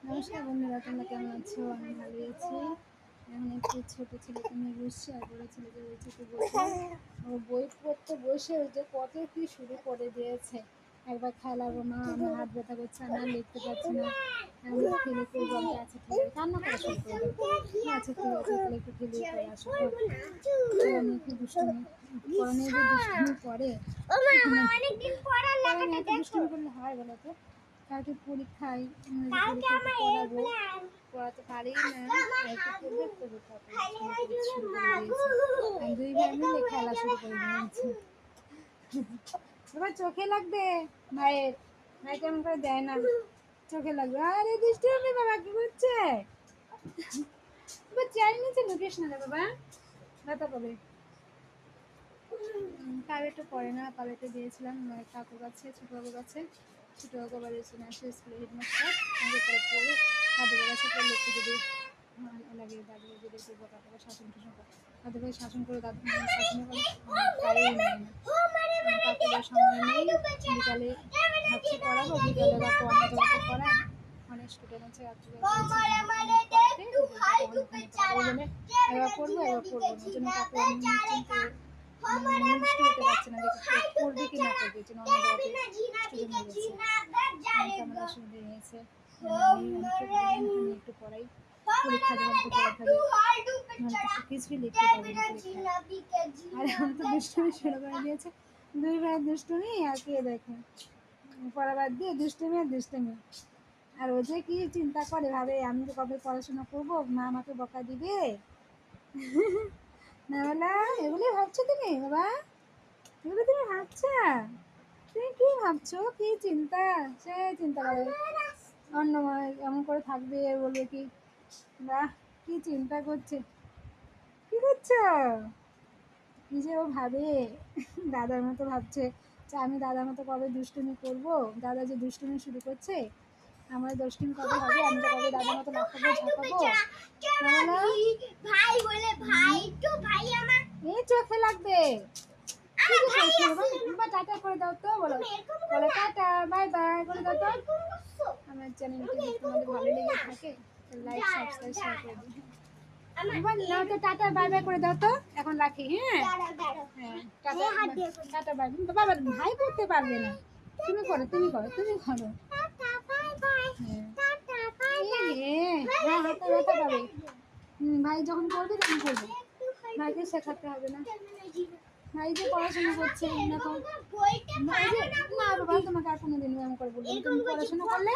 নমস্কার বন্ধুরা, তোমরা কেমন আছো? আমি ভালোই আছি। এখন একটু ছোট ছেলেকে নিয়ে বসছি আর বড় ছেলেকে বলছি একটু বসে। ও বই পড়তে বসে যে কত কি শুরু করে দিয়েছে। একবার খেলাবো মা, আমার হাত ব্যথা করছে, আমি আর লিখতে পারছি না, আমি খেলে খুব বলতে আছে, ঠিক আছে কান্না করা শুরু করে দেবে। আচ্ছা ঠিক আছে, তাহলে একটু খেলিয়ে পড়ে আসো। আমি একটু দুষ্টুমি পড়া নিয়ে যে দুষ্টুমি করে, এত দুষ্টুমি করলে হয় বলো তো? কালকে পরীক্ষায় পড়াবো, পড়াতে পারি না, একটু পড়বে পড়বে, দুই ভাই মিলে খেলা শুরু করে দিয়েছে। এবার চোখে লাগবে, মায়ের মায়ের কেমন করে দেয় না, চোখে লাগবে। আরে দুষ্টু হবে বাবা, কি করছে? এবার চেয়ার নিচে লুকিস না রে বাবা, ব্যথা পাবে। প্রাইভেটে পড়ে না, প্রাইভেটে দিয়েছিলাম কাকুর কাছে, ছোটো কাকুর কাছে। ছোটো কাকু বাড়ি আসে, স্কুলের হেডমাস্টার। আমাদের পরে পড়ে দাদুর কাছে পড়লে একটু যদি লাগে, দাদুর যদি একটু বকা টকা শাসন টাসন করে, দাদু ভাই শাসন করে, দাদু শাসনে করে তাই নেয় না। কাকুদের সময় নেই, বিকালে ভাবছি পড়াবো, বিকালে বা অন্য জায়গাতে পড়ায়, অনেক স্টুডেন্ট আছে, এবার পড়বো এবার পড়বো না, জন্য কাকু আমি নিশ্চিন্তে নির্দিষ্ট হতে পারছে না, পড়বে কি না পড়বে, জন্য অন্য জায়গাতে স্টুডেন্ট হয়েছে, আমার অসুবিধা হয়েছে। একটু পড়াই, পরীক্ষা যখন তো পড়াতে কিছুই লিখতে পারবে না। আর এখন তো দুষ্টুমি শুরু করে দিয়েছে, দুই ভাই দুষ্টুমি, আর কে দেখে পড়া বাদ দিয়ে দুষ্টুমি আর দুষ্টুমি। আর ও যে কি চিন্তা করে, ভাবে আমি তো কবে পড়াশোনা করবো, মা আমাকে বকা দিবে না বলা, এগুলোই ভাবছো তুমি বাবা, এগুলো তুমি ভাবছো? তুমি কি ভাবছো, কি চিন্তা? সে চিন্তা করে অন্য এমন করে থাকবে, বলবে কি বাহ কি চিন্তা করছে, কি করছো? নিজে ও ভাবে দাদার মতো ভাবছে যে আমি দাদার মতো কবে দুষ্টুমি করবো, দাদা যে দুষ্টুমি শুরু করছে, আমার দুষ্টুমি কবে হবে, আমি তো কবে দাদার মতো লাফাবো ঝাঁপাবো। ভাই বলে ভাই তো ভাই আমার এই চোখে লাগবে। টাটা করে দাও তো, বলো বলো টাটা বাই বাই করে দাও তো। আমার চ্যানেলটি যদি তোমাদের ভালো লেগে থাকে লাইক সাবস্ক্রাইব শেয়ার করে দিও। এবার না তো টাটা বাই বাই করে দাও তো, এখন রাখি। হ্যাঁ হ্যাঁ, টাটা বাই বাবা, ভাই করতে পারবে না, তুমি করো তুমি করো তুমি করো। হ্যাঁ হাতে ব্যথা পাবে, ভাই যখন করবে তখন করবে, ভাইকে শেখাতে হবে না, ভাই যে পড়াশোনা করছে না বাবা, তোমাকে আর কোনোদিন এমন করে বলবো, তুমি পড়াশোনা করলে